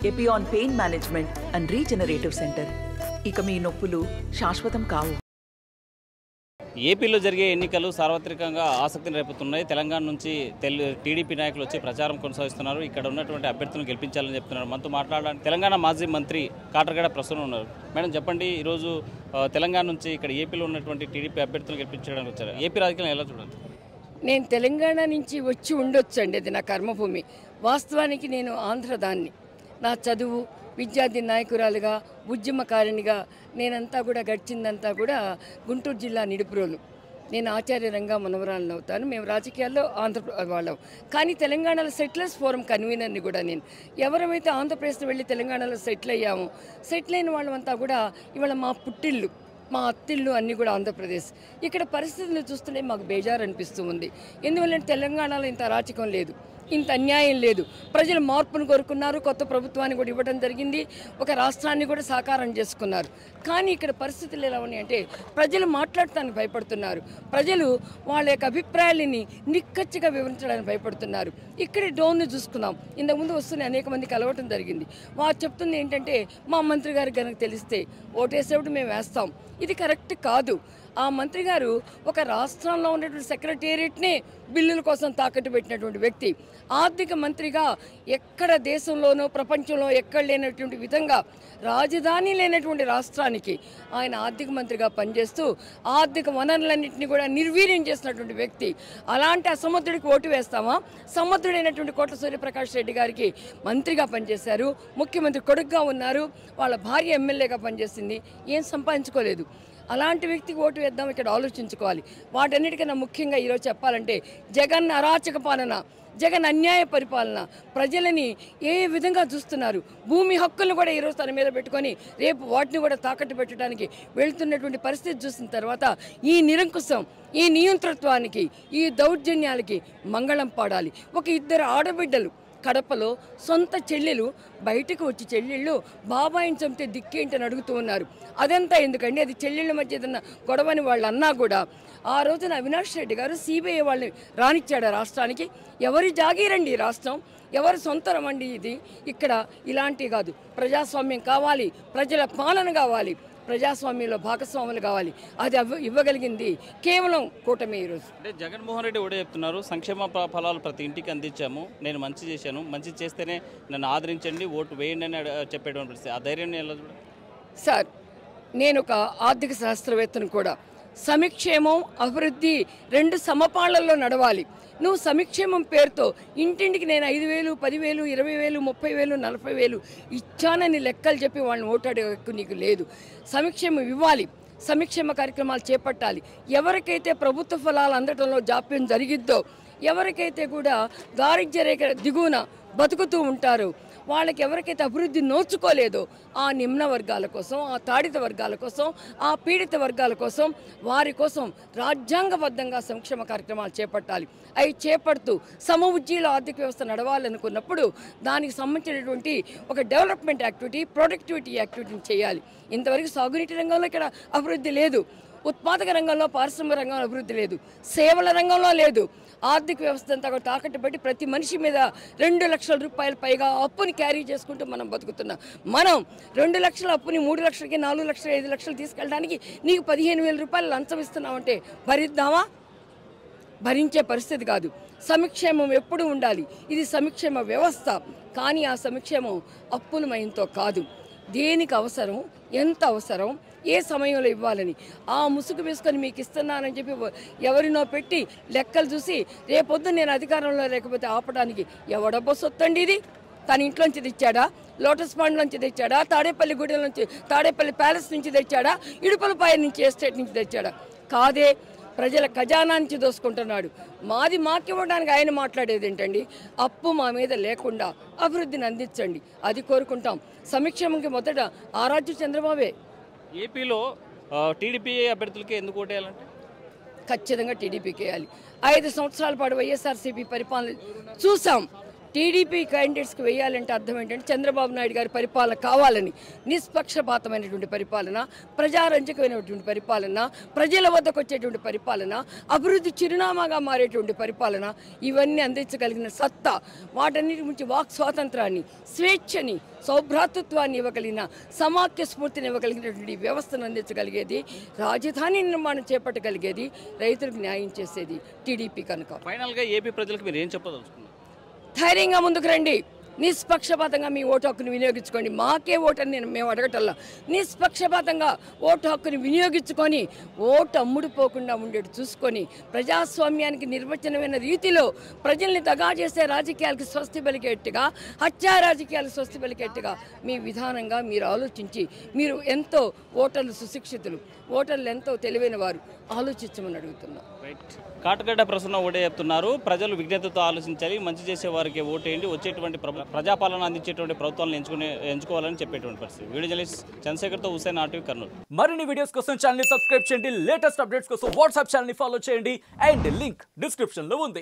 Epione pain management and regenerative centre. ఇక మీ నొప్పులు శాశ్వతం కావు. ఏపీలో జరిగే ఎన్నికలు సార్వత్రికంగా ఆసక్తిని రేపుతున్నాయి. తెలంగాణ నుంచి టీడీపీ నాయకులు వచ్చి ప్రచారం కొనసాగిస్తున్నారు. ఇక్కడ ఉన్నటువంటి అభ్యర్థులను గెలిపించాలని చెప్తున్నారు. మనతో మాట్లాడడానికి తెలంగాణ మాజీ మంత్రి కాటర్గడ ప్రస్తుతం ఉన్నారు. మేడం చెప్పండి, ఈరోజు తెలంగాణ నుంచి ఇక్కడ ఏపీలో ఉన్నటువంటి టీడీపీ అభ్యర్థులను గెలిపించడానికి వచ్చారు. ఏపీ రాజకీయాలను ఎలా చూడండి? నేను తెలంగాణ నుంచి వచ్చి ఉండొచ్చండి, అది నా కర్మభూమి. వాస్తవానికి నేను ఆంధ్రదాన్ని. నా చదువు, విద్యార్థి నాయకురాలుగా, ఉద్యమకారిణిగా నేనంతా కూడా గడిచిందంతా కూడా గుంటూరు జిల్లా నిడుపురోలు. నేను ఆచార్య రంగా మనవరాలను అవుతాను. మేము రాజకీయాల్లో ఆంధ్ర వాళ్ళం. కానీ తెలంగాణలో సెటిలర్స్ ఫోరం కన్వీనర్ని కూడా నేను. ఎవరైతే ఆంధ్రప్రదేశ్లో వెళ్ళి తెలంగాణలో సెటిల్ అయ్యామో, సెటిల్ అయిన వాళ్ళంతా కూడా ఇవాళ మా పుట్టిల్లు, మా అత్తిళ్ళు అన్నీ కూడా ఆంధ్రప్రదేశ్. ఇక్కడ పరిస్థితులు చూస్తుంటే మాకు బేజారు అనిపిస్తూ ఉంది. ఎందువల్లంటే తెలంగాణలో ఇంత అరాచకం లేదు, ఇంత అన్యాయం లేదు. ప్రజలు మార్పును కోరుకున్నారు, కొత్త ప్రభుత్వాన్ని కూడా ఇవ్వడం జరిగింది, ఒక రాష్ట్రాన్ని కూడా సాకారం చేసుకున్నారు. కానీ ఇక్కడ పరిస్థితులు ఎలా ఉన్నాయంటే ప్రజలు మాట్లాడటానికి భయపడుతున్నారు. ప్రజలు వాళ్ళ యొక్క అభిప్రాయాలని నిక్కచ్చిగా వివరించడానికి భయపడుతున్నారు. ఇక్కడే డౌన్ను చూసుకున్నాం. ఇంతకుముందు వస్తున్న అనేక మంది కలవటం జరిగింది. వారు చెప్తుంది ఏంటంటే మా మంత్రి గారికి కనుక తెలిస్తే ఓటేసేప్పుడు మేము వేస్తాం. ఇది కరెక్ట్ కాదు. ఆ మంత్రి గారు ఒక రాష్ట్రంలో ఉన్నటువంటి సెక్రటేరియట్నే బిల్లుల కోసం తాకట్టు పెట్టినటువంటి వ్యక్తి. ఆర్థిక మంత్రిగా ఎక్కడ దేశంలోనూ ప్రపంచంలో ఎక్కడ లేనటువంటి విధంగా రాజధాని లేనటువంటి రాష్ట్రానికి ఆయన ఆర్థిక మంత్రిగా పనిచేస్తూ ఆర్థిక వనరులన్నింటినీ కూడా నిర్వీర్యం చేసినటువంటి వ్యక్తి. అలాంటి అసమర్థుడికి ఓటు వేస్తామా? సమర్థుడైనటువంటి కోట్ల సూర్యప్రకాష్ రెడ్డి గారికి మంత్రిగా పనిచేశారు, ముఖ్యమంత్రి కొడుకుగా ఉన్నారు, వాళ్ళ భార్య ఎమ్మెల్యేగా పనిచేసింది, ఏం సంపాదించుకోలేదు. అలాంటి వ్యక్తికి ఓటు వేద్దాం, ఇక్కడ ఆలోచించుకోవాలి. వాటన్నిటికన్నా ముఖ్యంగా ఈరోజు చెప్పాలంటే జగన్ అరాచక పాలన, జగన్ అన్యాయ పరిపాలన, ప్రజలని ఏ విధంగా చూస్తున్నారు. భూమి హక్కులను కూడా ఈరోజు తన మీద పెట్టుకొని రేపు వాటిని కూడా తాకట్టు పెట్టడానికి వెళ్తున్నటువంటి పరిస్థితి చూసిన తర్వాత ఈ నిరంకుశం, ఈ నియంతృత్వానికి, ఈ దౌర్జన్యాలకి మంగళం పాడాలి. ఒక ఇద్దరు ఆడబిడ్డలు కడపలో సొంత చెల్లెలు బయటకు వచ్చి చెల్లెళ్ళు బాబాయిని చంపితే దిక్కేంటని అడుగుతూ ఉన్నారు. అదంతా ఎందుకండి? అది చెల్లెళ్ళ మధ్య ఏదన్నా గొడవని వాళ్ళు అన్నా కూడా ఆ రోజున అవినాష్ రెడ్డి గారు సిబిఐ వాళ్ళని రానిచ్చాడు రాష్ట్రానికి. ఎవరి జాగీరండి రాష్ట్రం, ఎవరి సొంతరం అండి ఇది? ఇక్కడ ఇలాంటివి కాదు. ప్రజాస్వామ్యం కావాలి, ప్రజల పాలన కావాలి, ప్రజాస్వామ్యంలో భాగస్వాములు కావాలి. అది ఇవ్వగలిగింది కేవలం కూటమి. ఈరోజు అంటే జగన్మోహన్ రెడ్డి కూడా చెప్తున్నారు, సంక్షేమ ఫలాలు ప్రతి ఇంటికి అందించాము, నేను మంచి చేశాను, మంచి చేస్తేనే నన్ను ఆదరించండి, ఓటు వేయండి అని చెప్పేటువంటి పరిస్థితి. ఆ ధైర్యాన్ని ఎలా చూడాలి? సార్, నేను ఒక ఆర్థిక శాస్త్రవేత్తను కూడా. సంక్షేమం, అభివృద్ధి రెండు సమపాళ్లలో నడవాలి. నువ్వు సంక్షేమం పేరుతో ఇంటింటికి నేను 5,000, 10,000, 20,000, 30,000, 40,000 ఇచ్చానని లెక్కలు చెప్పి వాళ్ళని ఓటాడే హక్కు నీకు లేదు. సంక్షేమం ఇవ్వాలి, సంక్షేమ కార్యక్రమాలు చేపట్టాలి. ఎవరికైతే ప్రభుత్వ ఫలాలు అందడంలో జాప్యం జరిగిద్దో, ఎవరికైతే కూడా దారిద్ర్య రేఖ దిగువన బతుకుతూ ఉంటారో, వాళ్ళకి ఎవరికైతే అభివృద్ధి నోచుకోలేదో ఆ నిమ్న వర్గాల కోసం, ఆ తాడిత వర్గాల కోసం, ఆ పీడిత వర్గాల కోసం, వారి కోసం రాజ్యాంగబద్ధంగా సంక్షేమ కార్యక్రమాలు చేపట్టాలి. అవి చేపడుతూ సమ ఉజ్జీల ఆర్థిక వ్యవస్థ నడవాలనుకున్నప్పుడు దానికి సంబంధించినటువంటి ఒక డెవలప్మెంట్ యాక్టివిటీ, ప్రొడక్టివిటీ యాక్టివిటీని చేయాలి. ఇంతవరకు సాగునీటి రంగంలో ఇక్కడ అభివృద్ధి లేదు, ఉత్పాదక రంగంలో, పారిశ్రామిక రంగంలో అభివృద్ధి లేదు, సేవల రంగంలో లేదు. ఆర్థిక వ్యవస్థ అంతా కూడా తాకట్టు పెట్టి ప్రతి మనిషి మీద 2 లక్షల రూపాయల పైగా అప్పుని క్యారీ చేసుకుంటూ మనం బతుకుతున్నాం. మనం 2 లక్షల అప్పుని 3 లక్షలకి, 4 లక్షలు, 5 లక్షలు తీసుకెళ్ళడానికి నీకు 15,000 రూపాయలు లంచం ఇస్తున్నామంటే భరిద్దామా? భరించే పరిస్థితి కాదు. సంక్షేమం ఎప్పుడు ఉండాలి. ఇది సంక్షేమ వ్యవస్థ. కానీ ఆ సంక్షేమం అప్పులమయంతో కాదు. దేనికి అవసరం, ఎంత అవసరం, ఏ సమయంలో ఇవ్వాలని ఆ ముసుగు వేసుకొని మీకు ఇస్తున్నానని చెప్పి ఎవరినో పెట్టి లెక్కలు చూసి రేపొద్దు నేను అధికారంలో లేకపోతే ఆపడానికి ఎవడబ్బో సొత్తండి ఇది? తన ఇంట్లోంచి తెచ్చాడా? లోటస్ పాండ్ నుంచి తెచ్చాడా? తాడేపల్లి గుడి నుంచి, తాడేపల్లి ప్యాలెస్ నుంచి తెచ్చాడా? ఇడుపలపాయ నుంచి, ఎస్టేట్ నుంచి తెచ్చాడా? కాదే, ప్రజల ఖజానా నుంచి దోసుకుంటున్నాడు. మాది మాకివ్వడానికి ఆయన మాట్లాడేది ఏంటండి? అప్పు మా మీద లేకుండా అభివృద్ధిని అందించండి, అది కోరుకుంటాం. సంక్షేమంకి మొదట ఆరాధ్య చంద్రబాబే. ఏపీలో టీడీపీ అభ్యర్థులకి ఎందుకు ఓటేయాలంటే ఖచ్చితంగా టీడీపీకి వేయాలి. 5 సంవత్సరాల పాటు వైఎస్ఆర్సీపీ పరిపాలన చూసాం. టీడీపీ క్యాండిడేట్స్కి వేయాలంటే అర్థం ఏంటంటే చంద్రబాబు నాయుడు గారి పరిపాలన కావాలని, నిష్పక్షపాతమైనటువంటి పరిపాలన, ప్రజారంజకమైనటువంటి పరిపాలన, ప్రజల వద్దకు వచ్చేటువంటి పరిపాలన, అభివృద్ధి చిరునామాగా మారేటువంటి పరిపాలన, ఇవన్నీ అందించగలిగిన సత్తా, వాటన్నిటి నుంచి వాక్ స్వాతంత్రాన్ని, స్వేచ్ఛని, సౌభ్రాతృత్వాన్ని ఇవ్వగలిగిన, సమాఖ్య స్ఫూర్తిని ఇవ్వగలిగినటువంటి వ్యవస్థను అందించగలిగేది, రాజధాని నిర్మాణం చేపట్టగలిగేది, రైతులకు న్యాయం చేసేది టీడీపీ కనుక. ఫైనల్గా ఏపీ ప్రజలకు మీరు ఏం చెప్పదలుచుకున్నారు? ధైర్యంగా ముందుకు రండి, నిష్పక్షపాతంగా మీ ఓటు హక్కును వినియోగించుకోండి. మాకే ఓటు అని మేము అడగటల్లా, నిష్పక్షపాతంగా ఓటు హక్కుని వినియోగించుకొని ఓటు అమ్ముడుపోకుండా ఉండేది చూసుకొని ప్రజాస్వామ్యానికి నిర్వచనమైన రీతిలో ప్రజల్ని దగా చేసే రాజకీయాలకు స్వస్తి పలికేట్టుగా, హత్యా రాజకీయాలకు స్వస్తి పలికేట్టుగా మీ విధానంగా మీరు ఆలోచించి, మీరు ఎంతో ఓటర్లు సుశిక్షితులు, ఓటర్లు ఎంతో తెలివైన వారు, ఆలోచించమని అడుగుతున్నాం. రైట్. కాటగడ్డ ప్రసన్న ఓటే చెప్తున్నారు. ప్రజలు విజ్ఞతతో ఆలోచించాలి, మంచి చేసే వారికి ఓటేయండి, వచ్చేటువంటి ప్రజాపాలన అందించేటువంటి ప్రభుత్వాలను ఎంచుకోవాలని చెప్పేటువంటి పరిస్థితి. వీడియో జర్నలిస్ట్ చంద్రశేఖర్తో హుసేన్, RTV కర్నూలు. మరిన్ని వీడియోస్ కోసం ఛానల్ ని సబ్స్క్రైబ్ చేయండి, లేటెస్ట్ అప్డేట్స్ కోసం వాట్సాప్ ఛానల్ ని ఫాలో చేయండి, అండ్ లింక్ డిస్క్రిప్షన్ లో ఉంది.